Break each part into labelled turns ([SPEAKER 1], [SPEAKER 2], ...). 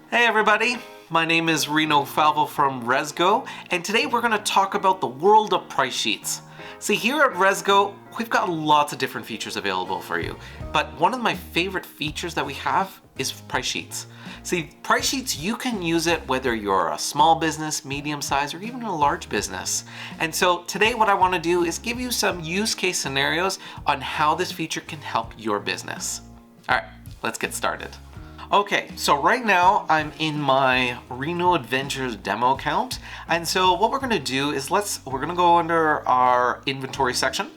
[SPEAKER 1] Hey everybody, my name is Reno Falvo from Rezgo, and today we're going to talk about the world of price sheets. See, here at Rezgo, we've got lots of different features available for you, but one of my favorite features that we have is price sheets. See, price sheets, you can use it whether you're a small business, medium size, or even a large business. And so today what I want to do is give you some use case scenarios on how this feature can help your business. All right, let's get started. Okay, so right now I'm in my Reno Adventures demo account, and so what we're going to do is we're going to go under our inventory section,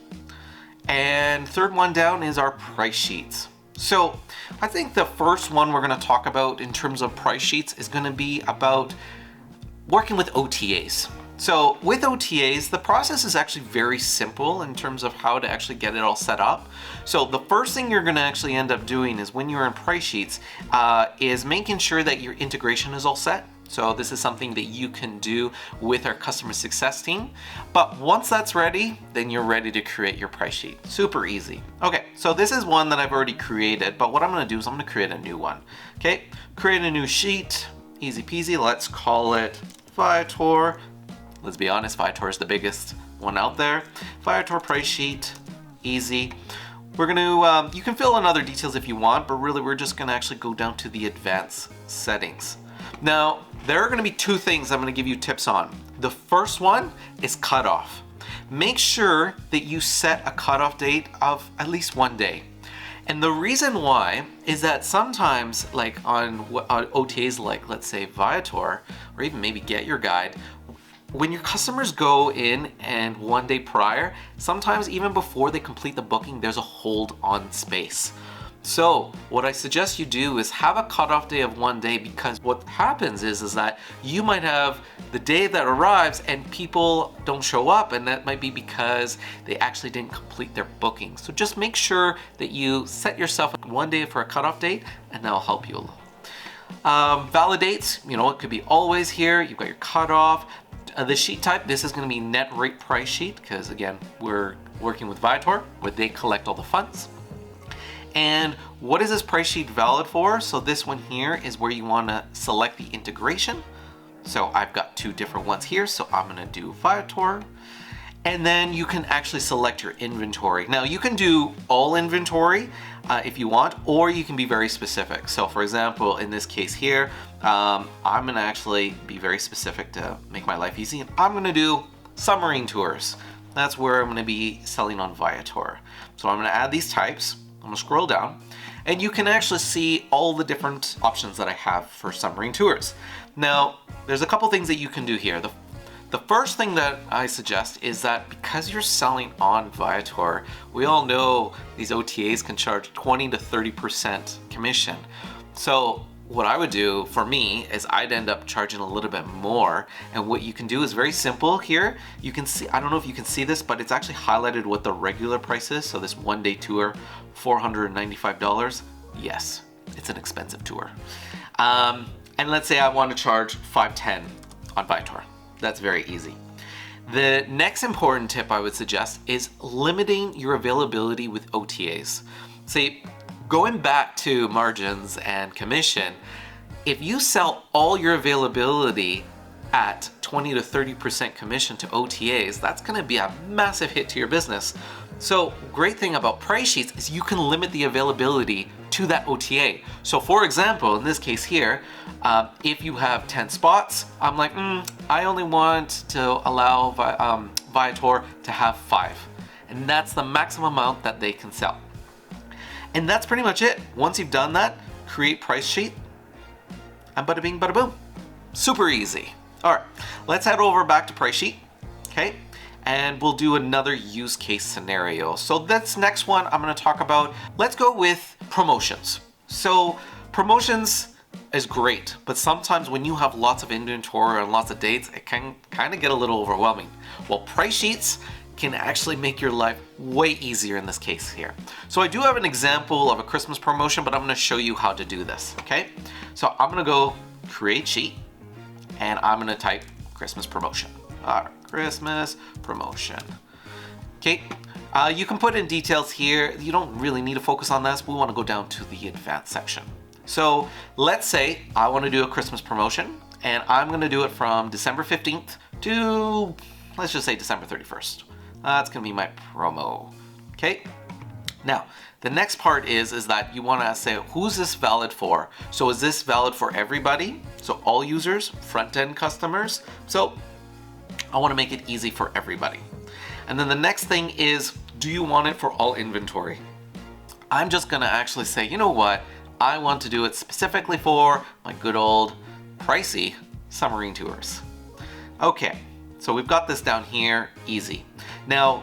[SPEAKER 1] and third one down is our price sheets. So I think the first one we're going to talk about in terms of price sheets is going to be about working with OTAs. So with OTAs, the process is actually very simple in terms of how to actually get it all set up. So the first thing you're going to actually end up doing is when you're in price sheets is making sure that your integration is all set. So this is something that you can do with our customer success team. But once that's ready, then you're ready to create your price sheet. Super easy. Okay, so this is one that I've already created, but what I'm going to do is I'm going to create a new one. Okay, create a new sheet, easy peasy. Let's call it Viator. Let's be honest, Viator is the biggest one out there. Viator price sheet, easy. We're gonna, you can fill in other details if you want, but really we're just gonna actually go down to the advanced settings. Now, there are gonna be two things I'm gonna give you tips on. The first one is cutoff. Make sure that you set a cutoff date of at least 1 day. And the reason why is that sometimes, like on OTAs like let's say Viator, or even maybe Get Your Guide, when your customers go in and 1 day prior, sometimes even before they complete the booking, there's a hold on space. So what I suggest you do is have a cutoff day of 1 day, because what happens is that you might have the day that arrives and people don't show up, and that might be because they actually didn't complete their booking. So just make sure that you set yourself 1 day for a cutoff date, and that'll help you a lot. Validates, it could be always here. You've got your cutoff. The sheet type, this is going to be net rate price sheet, because again, we're working with Viator where they collect all the funds. And what is this price sheet valid for? So this one here is where you want to select the integration. So I've got two different ones here, so I'm going to do Viator. And then you can actually select your inventory. Now you can do all inventory if you want, or you can be very specific. So for example, in this case here, I'm gonna actually be very specific to make my life easy. And I'm gonna do submarine tours. That's where I'm gonna be selling on Viator. So I'm gonna add these types. I'm gonna scroll down, and you can actually see all the different options that I have for submarine tours. Now, there's a couple things that you can do here. The first thing that I suggest is that because you're selling on Viator, we all know these OTAs can charge 20 to 30% commission. So what I would do for me is I'd end up charging a little bit more. And what you can do is very simple here. You can see, I don't know if you can see this, but it's actually highlighted what the regular price is. So this 1 day tour, $495. Yes, it's an expensive tour. And let's say I want to charge $510 on Viator. That's very easy. The next important tip I would suggest is limiting your availability with OTAs. See, going back to margins and commission, if you sell all your availability at 20 to 30% commission to OTAs, that's gonna be a massive hit to your business. So great thing about price sheets is you can limit the availability to that OTA. So for example, in this case here, if you have 10 spots, I'm like, I only want to allow Viator to have 5. And that's the maximum amount that they can sell. And that's pretty much it. Once you've done that, create price sheet, and bada bing, bada boom. Super easy. All right, let's head over back to price sheet, okay? And we'll do another use case scenario. So this next one I'm gonna talk about, let's go with promotions. So promotions is great, but sometimes when you have lots of inventory and lots of dates, it can kind of get a little overwhelming. Well, price sheets can actually make your life way easier in this case here. So I do have an example of a Christmas promotion, but I'm gonna show you how to do this, okay? So I'm gonna go create sheet, and I'm gonna type Christmas promotion. All right, Christmas promotion. Okay, you can put in details here. You don't really need to focus on this. We wanna go down to the advanced section. So let's say I want to do a Christmas promotion, and I'm going to do it from December 15th to, let's just say December 31st. That's going to be my promo. Okay. Now, the next part is that you want to say, who's this valid for? So is this valid for everybody? So all users, front-end customers? So I want to make it easy for everybody. And then the next thing is, do you want it for all inventory? I'm just going to actually say, you know what? I want to do it specifically for my good old pricey submarine tours. Okay, so we've got this down here, easy. Now,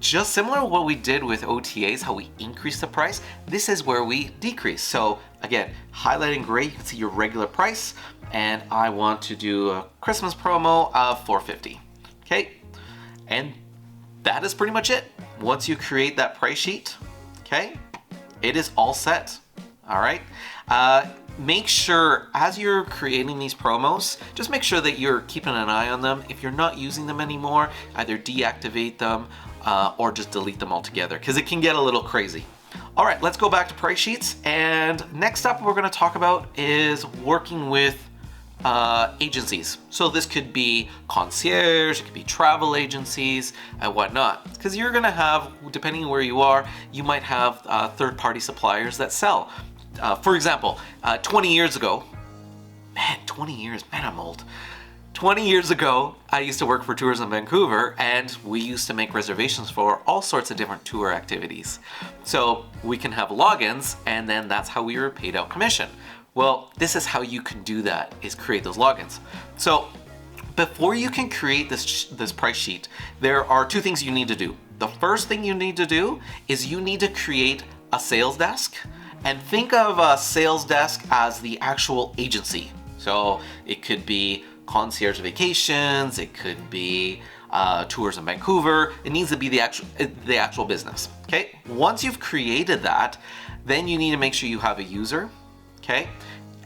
[SPEAKER 1] just similar to what we did with OTAs, how we increase the price, this is where we decrease. So again, highlighting gray, you can see your regular price, and I want to do a Christmas promo of $450. Okay, and that is pretty much it. Once you create that price sheet, okay, it is all set. All right. Make sure as you're creating these promos, just make sure that you're keeping an eye on them. If you're not using them anymore, either deactivate them or just delete them altogether, because it can get a little crazy. All right, let's go back to price sheets. And next up, we're going to talk about is working with agencies. So this could be concierge, it could be travel agencies and whatnot, because you're going to have, depending on where you are, you might have third-party suppliers that sell. For example, 20 years ago, man, 20 years, man, I'm old. 20 years ago, I used to work for tours in Vancouver, and we used to make reservations for all sorts of different tour activities. So we can have logins, and then that's how we were paid out commission. Well, this is how you can do that, is create those logins. So before you can create this price sheet, there are two things you need to do. The first thing you need to do is you need to create a sales desk, and think of a sales desk as the actual agency. So it could be concierge vacations, it could be tours in Vancouver. It needs to be the actual business. Okay. Once you've created that, then you need to make sure you have a user. Okay.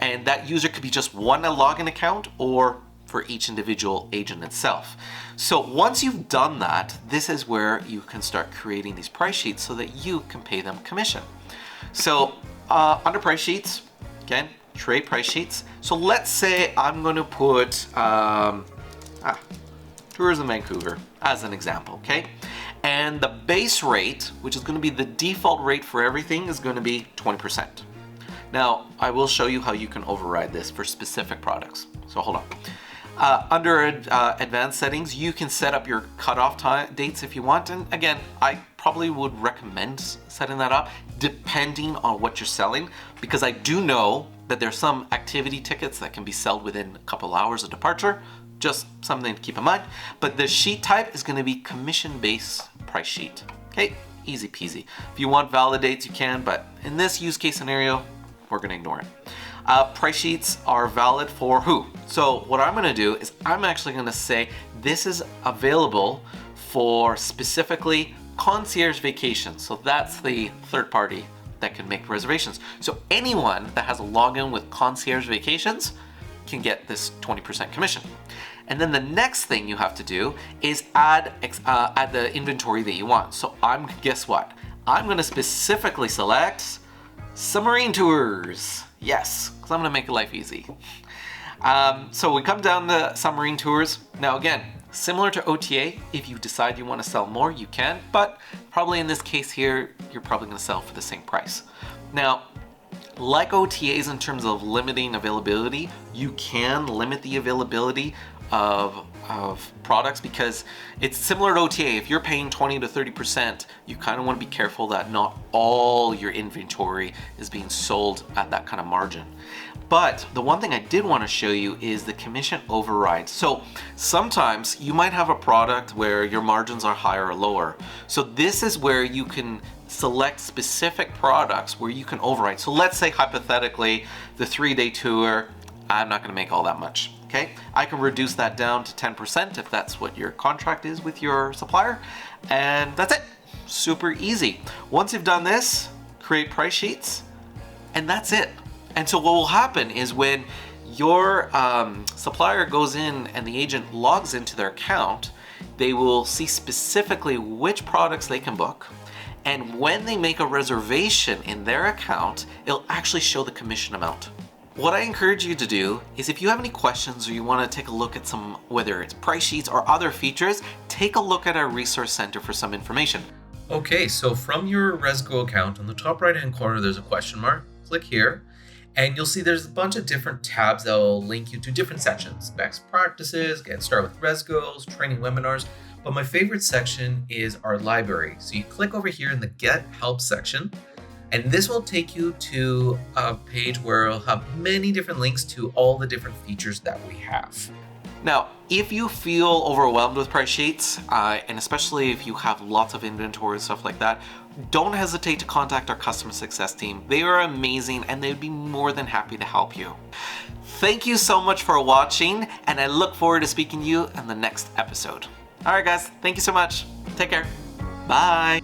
[SPEAKER 1] And that user could be just one login account or for each individual agent itself. So once you've done that, this is where you can start creating these price sheets so that you can pay them commission. So under price sheets, again, create price sheets. So let's say I'm going to put tours in Vancouver as an example, okay? And the base rate, which is going to be the default rate for everything, is going to be 20%. Now, I will show you how you can override this for specific products. So hold on. Under advanced settings, you can set up your cutoff dates if you want. And again, I probably would recommend setting that up depending on what you're selling, because I do know that there's some activity tickets that can be sold within a couple hours of departure. Just something to keep in mind. But the sheet type is going to be commission-based price sheet. Okay, easy peasy. If you want validates, you can, but in this use case scenario, we're going to ignore it. Price sheets are valid for who? So what I'm going to do is I'm actually going to say this is available for specifically concierge vacations. So that's the third party that can make reservations. So anyone that has a login with concierge vacations can get this 20% commission. And then the next thing you have to do is add the inventory that you want. So guess what? I'm going to specifically select submarine tours. Yes, because I'm going to make life easy. So we come down to submarine tours. Now again, similar to OTA, if you decide you want to sell more, you can, but probably in this case here, you're probably going to sell for the same price. Now, like OTAs in terms of limiting availability, you can limit the availability of products because it's similar to OTA. If you're paying 20 to 30%, you kind of want to be careful that not all your inventory is being sold at that kind of margin. But the one thing I did want to show you is the commission override. So sometimes you might have a product where your margins are higher or lower. So this is where you can select specific products where you can override. So let's say hypothetically the 3-day tour, I'm not going to make all that much. Okay, I can reduce that down to 10% if that's what your contract is with your supplier, and that's it. Super easy. Once you've done this, create price sheets, and that's it. And so what will happen is when your supplier goes in and the agent logs into their account, they will see specifically which products they can book, And when they make a reservation in their account, it'll actually show the commission amount. What I encourage you to do is if you have any questions or you want to take a look at some, whether it's price sheets or other features, take a look at our resource center for some information. Okay, so from your Rezgo account, on the top right-hand corner, there's a question mark. Click here, and you'll see there's a bunch of different tabs that will link you to different sections. Best practices, get started with Rezgos, training webinars. But my favorite section is our library. So you click over here in the Get Help section, and this will take you to a page where it'll have many different links to all the different features that we have. Now, if you feel overwhelmed with price sheets, and especially if you have lots of inventory and stuff like that, don't hesitate to contact our customer success team. They are amazing and they'd be more than happy to help you. Thank you so much for watching, and I look forward to speaking to you in the next episode. All right, guys, thank you so much. Take care. Bye.